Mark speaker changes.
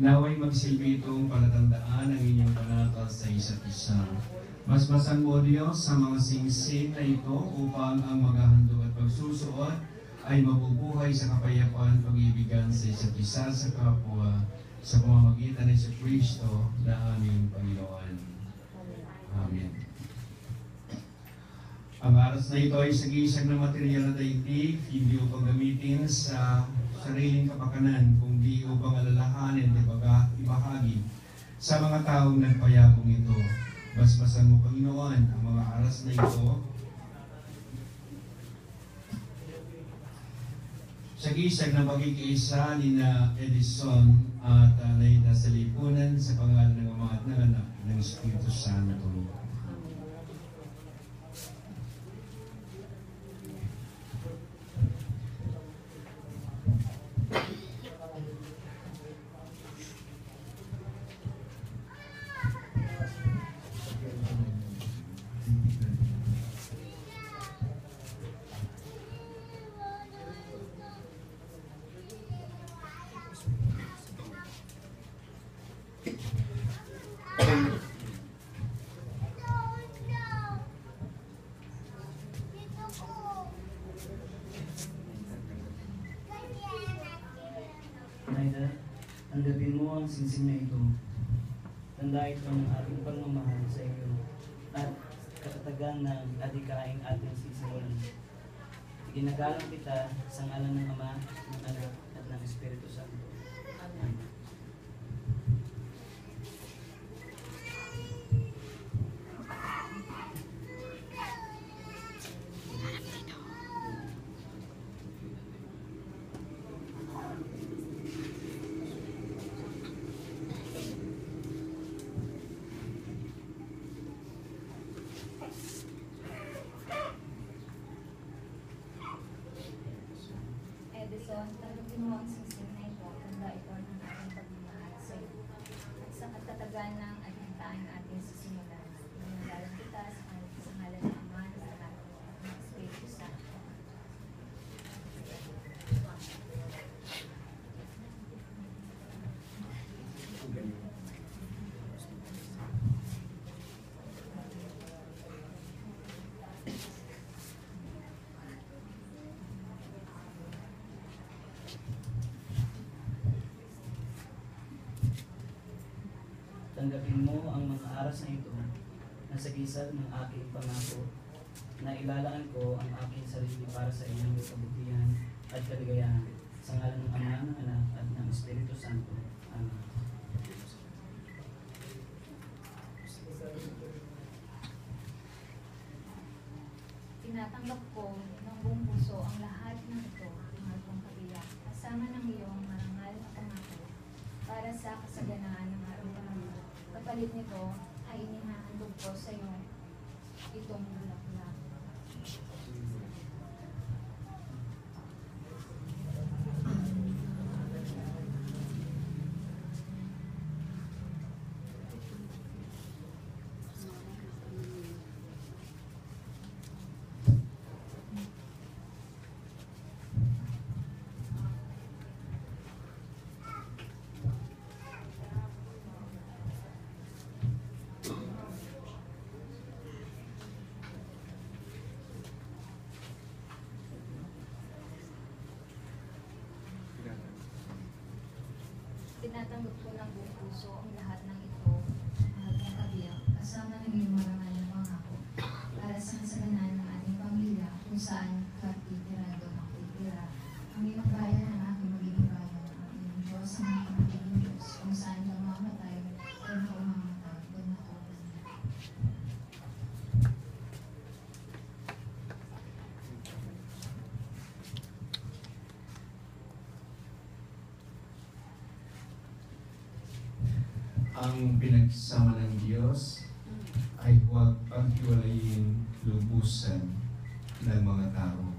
Speaker 1: Naway magsilbi itong palatandaan ng inyong pananampalataya sa isa't isa. Masmasan mo, Diyos, sa mga singsing na ito upang ang maghahandog at pagsusuot ay mabubuhay sa kapayapaan, pag-ibigan sa isa't isa sa kapwa, sa pamamagitan ni Jesu Kristo na aming Panginoon. Amen. Ang aras na ito ay sagisag na material na daigdig, hindi upang gamitin sa sariling kapakanan, kundi upang alalahanin at ibahagi sa mga taong nagpayabong ito. Basbasan mo, Panginoon, ang mga aras na ito sa gisag na pagkikiisa ni na Edison at Naida sa lipunan sa pangalan ng Ama at ng Anak ng Espiritu Santo.
Speaker 2: Naida, tanggapin mo ang sinsing na ito. Tanda ito ng ating pagmamahal sa iyo at katatagan ng adhikaing ating sisimulan. Iginagalang kita sa ngalan ng Ama, ng Anak, at ng Espiritu Santo. Amen.
Speaker 3: Edison, tanggapin mo ang singsing na ito, tanda ito ng ating pagmamahal sa iyo. At sa katatagan ng adhintaing ating sisimulan, ginagalang kita sa ngalan ng Ama, ng Anak, at ng Espiritu Santo.
Speaker 2: Tanggapin mo ang mga aras na ito na sa gisag ng aking pangako na ilalaan ko ang aking sarili para sa inyong kabutihan at kaligayahan sa ngalan ng Ama, ng Anak, at ng Espiritu Santo. Amen.
Speaker 3: Tinatanggap ko ng buong puso ang lahat ng ito, mahal kong kabiyak, kasama ng iyong marangal na pangako para sa kasaganaan ng araw-araw. Kapalit nito ay inihahandog ko sa iyo itong bulaklak. Tinatanggap ko ng buong puso ang lahat ng ito, mahal kong kabiyak, kasama ng iyong marangal na pangako, para sa kasaganaan ng ating pamilya, kung saan ka titira doon ako titira. Ang iyong bayan ang aking magiging bayan, ang iyong Diyos ang aking magiging Diyos, kung saan ka mamatay, doon ako mamatay, doon ako mamatay.
Speaker 1: Ang pinagsama ng Diyos ay huwag paghiwalayin lubusan ng mga tao.